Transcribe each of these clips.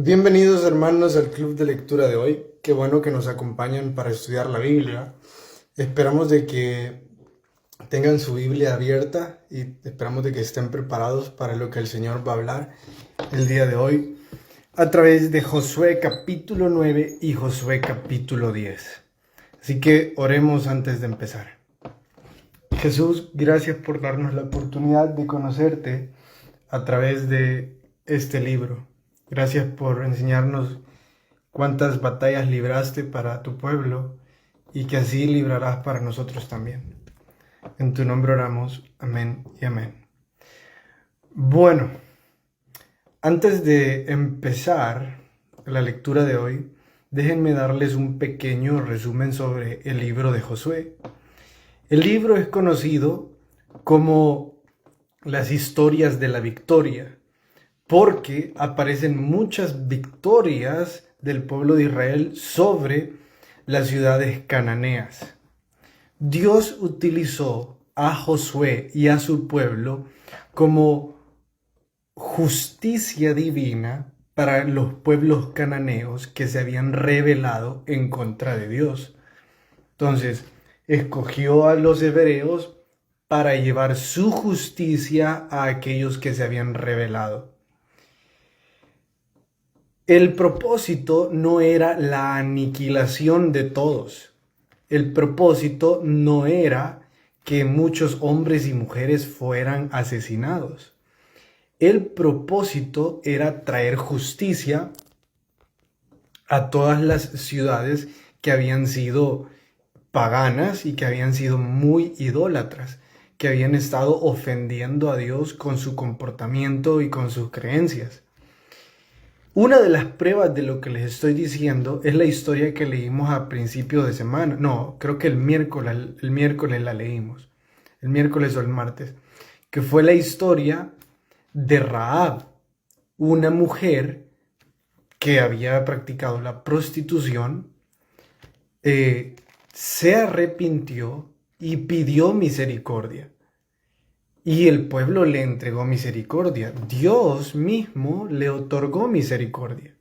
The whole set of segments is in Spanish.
Bienvenidos hermanos al club de lectura de hoy. Qué bueno que nos acompañan para estudiar la Biblia. Esperamos de que tengan su Biblia abierta y esperamos de que estén preparados para lo que el Señor va a hablar el día de hoy a través de Josué capítulo 9 y Josué capítulo 10. Así que oremos antes de empezar. Jesús, gracias por darnos la oportunidad de conocerte a través de este libro. Gracias por enseñarnos cuántas batallas libraste para tu pueblo y que así librarás para nosotros también. En tu nombre oramos. Amén y amén. Bueno, antes de empezar la lectura de hoy, déjenme darles un pequeño resumen sobre el libro de Josué. El libro es conocido como las historias de la victoria, porque aparecen muchas victorias del pueblo de Israel sobre las ciudades cananeas. Dios utilizó a Josué y a su pueblo como justicia divina para los pueblos cananeos que se habían rebelado en contra de Dios. Entonces, escogió a los hebreos para llevar su justicia a aquellos que se habían rebelado. El propósito no era la aniquilación de todos. El propósito no era que muchos hombres y mujeres fueran asesinados. El propósito era traer justicia a todas las ciudades que habían sido paganas y que habían sido muy idólatras, que habían estado ofendiendo a Dios con su comportamiento y con sus creencias. Una de las pruebas de lo que les estoy diciendo es la historia que leímos a principio de semana. No, creo que el miércoles la leímos. El miércoles o el martes. Que fue la historia de Rahab, una mujer que había practicado la prostitución, se arrepintió y pidió misericordia. Y el pueblo le entregó misericordia. Dios mismo le otorgó misericordia.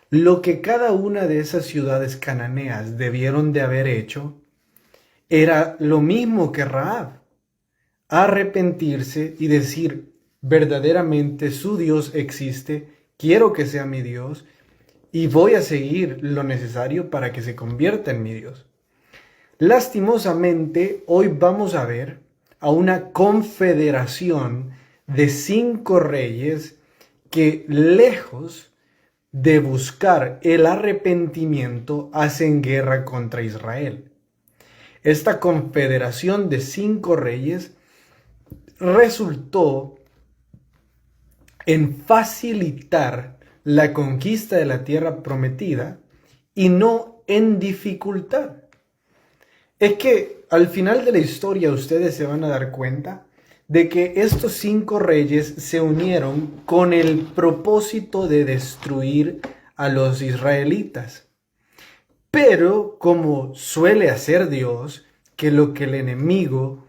Lo que cada una de esas ciudades cananeas debieron de haber hecho era lo mismo que Rahab. Arrepentirse y decir, verdaderamente su Dios existe, quiero que sea mi Dios y voy a seguir lo necesario para que se convierta en mi Dios. Lastimosamente, hoy vamos a ver a una confederación de 5 reyes que, lejos de buscar el arrepentimiento, hacen guerra contra Israel. Esta confederación de 5 reyes resultó en facilitar la conquista de la tierra prometida y no en dificultad. Es que al final de la historia ustedes se van a dar cuenta de que estos 5 reyes se unieron con el propósito de destruir a los israelitas. Pero como suele hacer Dios, que lo que el enemigo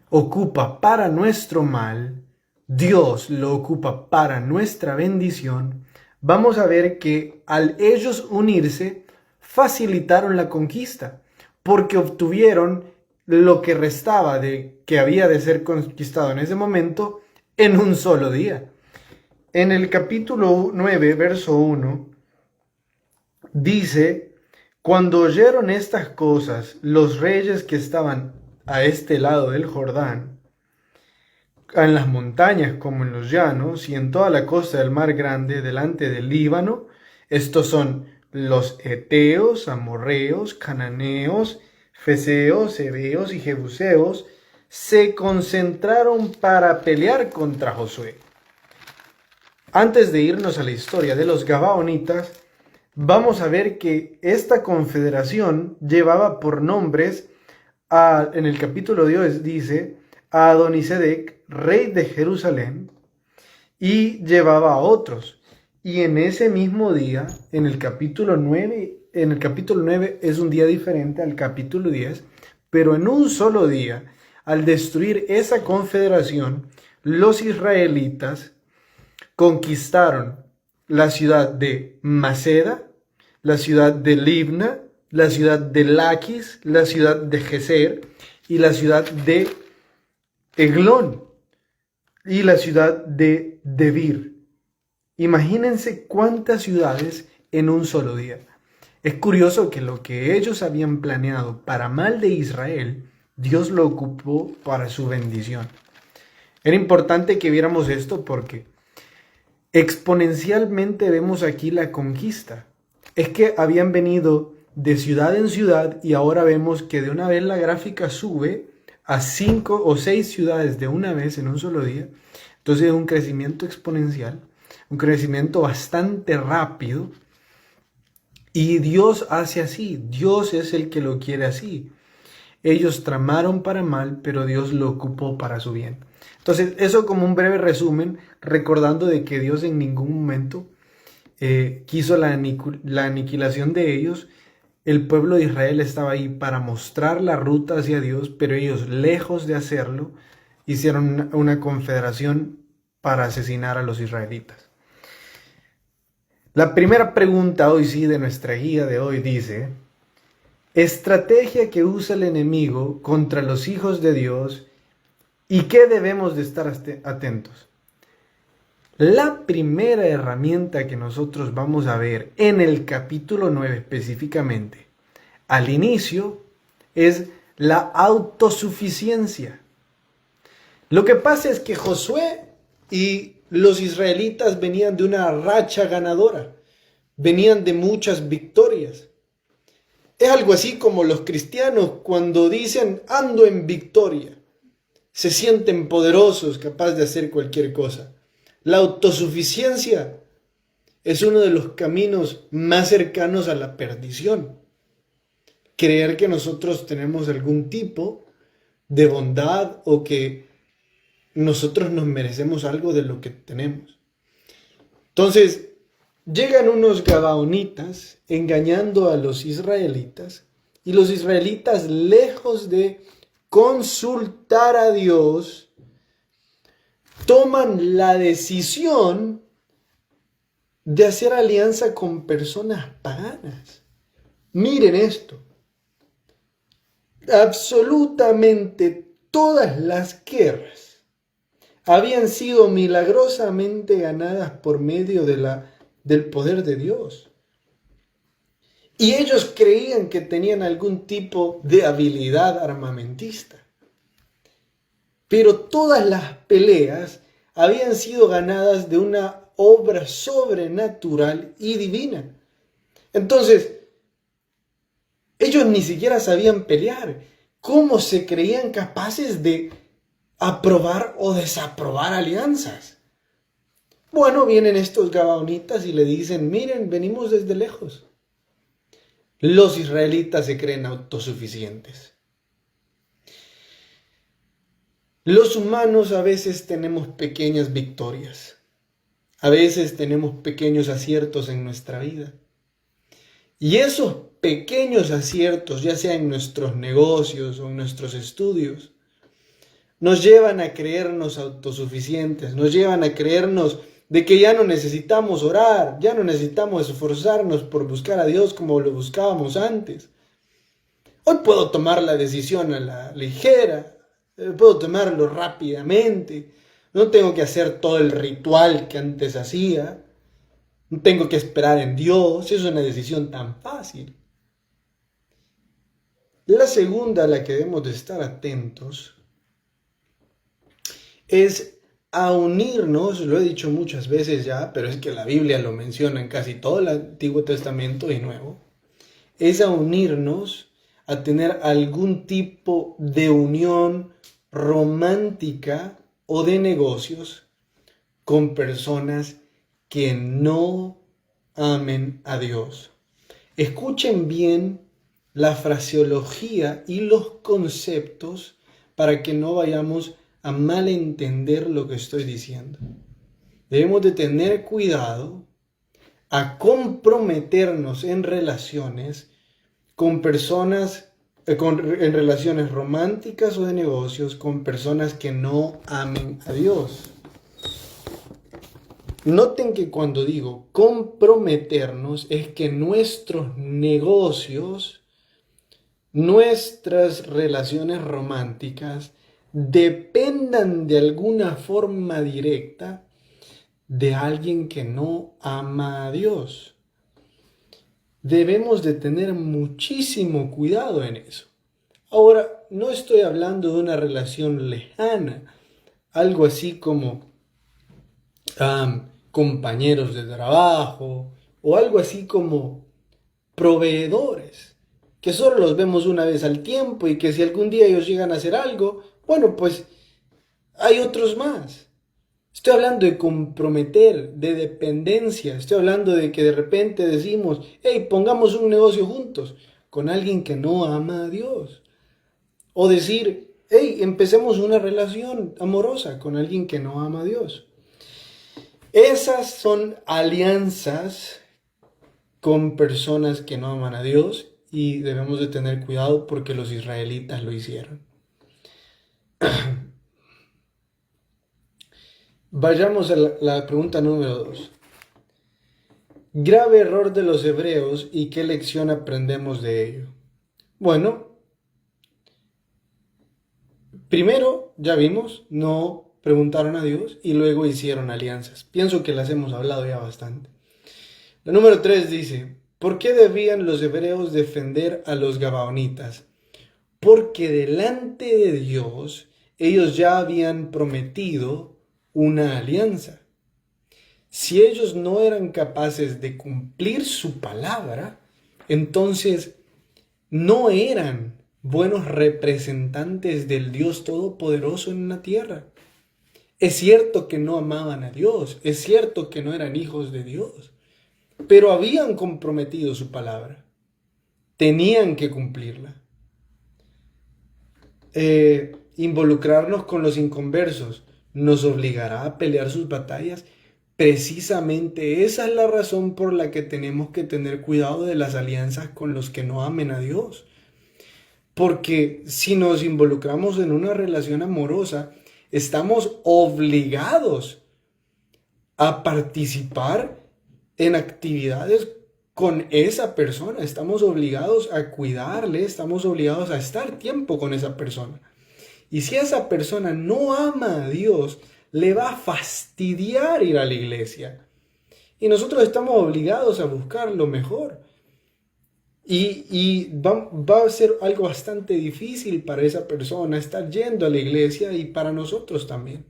ocupa para nuestro mal, Dios lo ocupa para nuestra bendición, vamos a ver que al ellos unirse, facilitaron la conquista, porque obtuvieron lo que restaba de que había de ser conquistado en ese momento en un solo día. En el capítulo 9, verso 1, dice, cuando oyeron estas cosas, los reyes que estaban a este lado del Jordán, en las montañas como en los llanos y en toda la costa del mar grande delante del Líbano, estos son los heteos, amorreos, cananeos, feseos, heveos y jebuseos, se concentraron para pelear contra Josué. Antes de irnos a la historia de los gabaonitas, vamos a ver que esta confederación llevaba por nombres, en el capítulo de hoy dice, a Adonisedec, rey de Jerusalén, y llevaba a otros. Y en ese mismo día, en el capítulo 9 es un día diferente al capítulo 10, pero en un solo día, al destruir esa confederación, los israelitas conquistaron la ciudad de Maceda, la ciudad de Libna, la ciudad de Laquis, la ciudad de Geser y la ciudad de Eglón y la ciudad de Debir. Imagínense cuántas ciudades en un solo día. Es curioso que lo que ellos habían planeado para mal de Israel, Dios lo ocupó para su bendición. Era importante que viéramos esto porque exponencialmente vemos aquí la conquista. Es que habían venido de ciudad en ciudad y ahora vemos que de una vez la gráfica sube a 5 o 6 ciudades de una vez en un solo día. Entonces es un crecimiento exponencial, un crecimiento bastante rápido. Y Dios hace así, Dios es el que lo quiere así. Ellos tramaron para mal, pero Dios lo ocupó para su bien. Entonces, eso como un breve resumen, recordando de que Dios en ningún momento quiso la aniquilación de ellos. El pueblo de Israel estaba ahí para mostrar la ruta hacia Dios, pero ellos, lejos de hacerlo, hicieron una confederación para asesinar a los israelitas. La primera pregunta hoy sí de nuestra guía de hoy dice: estrategia que usa el enemigo contra los hijos de Dios y qué debemos de estar atentos. La primera herramienta que nosotros vamos a ver en el capítulo 9 específicamente, al inicio, es la autosuficiencia. Lo que pasa es que Josué y los israelitas venían de una racha ganadora, venían de muchas victorias. Es algo así como los cristianos cuando dicen ando en victoria, se sienten poderosos, capaces de hacer cualquier cosa. La autosuficiencia es uno de los caminos más cercanos a la perdición. Creer que nosotros tenemos algún tipo de bondad o que nosotros nos merecemos algo de lo que tenemos. Entonces, llegan unos gabaonitas engañando a los israelitas y los israelitas, lejos de consultar a Dios, toman la decisión de hacer alianza con personas paganas. Miren esto. Absolutamente todas las guerras habían sido milagrosamente ganadas por medio del poder de Dios. Y ellos creían que tenían algún tipo de habilidad armamentista. Pero todas las peleas habían sido ganadas de una obra sobrenatural y divina. Entonces, ellos ni siquiera sabían pelear. ¿Cómo se creían capaces de aprobar o desaprobar alianzas? Bueno, vienen estos gabaonitas y le dicen, miren, venimos desde lejos. Los israelitas se creen autosuficientes. Los humanos a veces tenemos pequeñas victorias. A veces tenemos pequeños aciertos en nuestra vida. Y esos pequeños aciertos, ya sea en nuestros negocios o en nuestros estudios, nos llevan a creernos autosuficientes, nos llevan a creernos de que ya no necesitamos orar, ya no necesitamos esforzarnos por buscar a Dios como lo buscábamos antes. Hoy puedo tomar la decisión a la ligera, puedo tomarlo rápidamente, no tengo que hacer todo el ritual que antes hacía, no tengo que esperar en Dios, es una decisión tan fácil. La segunda a la que debemos de estar atentos es a unirnos, lo he dicho muchas veces ya, pero es que la Biblia lo menciona en casi todo el Antiguo Testamento y Nuevo, es a unirnos, a tener algún tipo de unión romántica o de negocios con personas que no amen a Dios. Escuchen bien la fraseología y los conceptos para que no vayamos a malentender lo que estoy diciendo. Debemos de tener cuidado a comprometernos en relaciones con personas, en relaciones románticas o de negocios, con personas que no amen a Dios. Noten que cuando digo comprometernos es que nuestros negocios, nuestras relaciones románticas dependan de alguna forma directa de alguien que no ama a Dios. Debemos de tener muchísimo cuidado en eso. Ahora, no estoy hablando de una relación lejana, algo así como compañeros de trabajo o algo así como proveedores, que solo los vemos una vez al tiempo y que si algún día ellos llegan a hacer algo, bueno, pues hay otros más. Estoy hablando de comprometer, de dependencia. Estoy hablando de que de repente decimos, hey, pongamos un negocio juntos con alguien que no ama a Dios. O decir, hey, empecemos una relación amorosa con alguien que no ama a Dios. Esas son alianzas con personas que no aman a Dios y debemos de tener cuidado porque los israelitas lo hicieron. Vayamos a la pregunta número 2. Grave error de los hebreos y qué lección aprendemos de ello. Bueno, primero, ya vimos, no preguntaron a Dios y luego hicieron alianzas. Pienso que las hemos hablado ya bastante. La número 3 dice, ¿por qué debían los hebreos defender a los gabaonitas? Porque delante de Dios ellos ya habían prometido una alianza. Si ellos no eran capaces de cumplir su palabra, entonces no eran buenos representantes del Dios Todopoderoso en la tierra. Es cierto que no amaban a Dios, es cierto que no eran hijos de Dios, pero habían comprometido su palabra. Tenían que cumplirla. Involucrarnos con los inconversos nos obligará a pelear sus batallas. Precisamente esa es la razón por la que tenemos que tener cuidado de las alianzas con los que no amen a Dios. Porque si nos involucramos en una relación amorosa, estamos obligados a participar en actividades con esa persona. Estamos obligados a cuidarle, estamos obligados a estar tiempo con esa persona. Y si esa persona no ama a Dios, le va a fastidiar ir a la iglesia. Y nosotros estamos obligados a buscar lo mejor. Y va a ser algo bastante difícil para esa persona estar yendo a la iglesia y para nosotros también.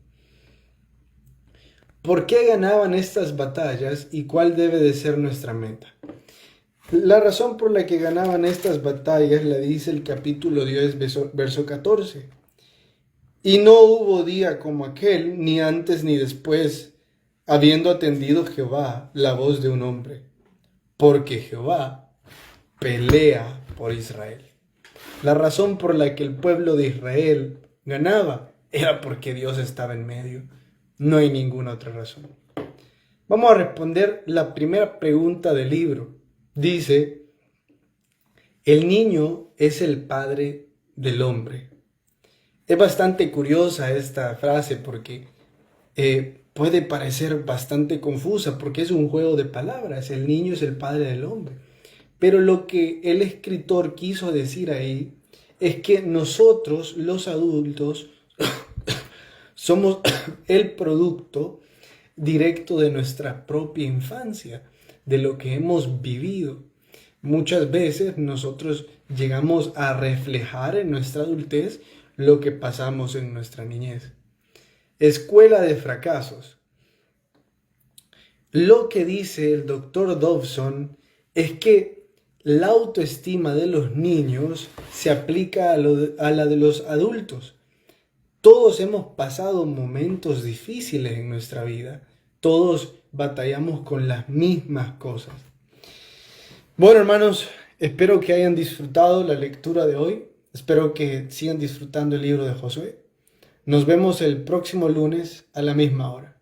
¿Por qué ganaban estas batallas y cuál debe de ser nuestra meta? La razón por la que ganaban estas batallas la dice el capítulo 10, verso 14. Y no hubo día como aquel, ni antes ni después, habiendo atendido Jehová la voz de un hombre, porque Jehová pelea por Israel. La razón por la que el pueblo de Israel ganaba era porque Dios estaba en medio. No hay ninguna otra razón. Vamos a responder la primera pregunta del libro. Dice, el niño es el padre del hombre. Es bastante curiosa esta frase porque puede parecer bastante confusa porque es un juego de palabras. El niño es el padre del hombre. Pero lo que el escritor quiso decir ahí es que nosotros, los adultos, somos el producto directo de nuestra propia infancia, de lo que hemos vivido. Muchas veces nosotros llegamos a reflejar en nuestra adultez lo que pasamos en nuestra niñez. Escuela de fracasos. Lo que dice el doctor Dobson es que la autoestima de los niños se aplica a la de los adultos. Todos hemos pasado momentos difíciles en nuestra vida. Todos batallamos con las mismas cosas. Bueno, hermanos, espero que hayan disfrutado la lectura de hoy. Espero que sigan disfrutando el libro de Josué. Nos vemos el próximo lunes a la misma hora.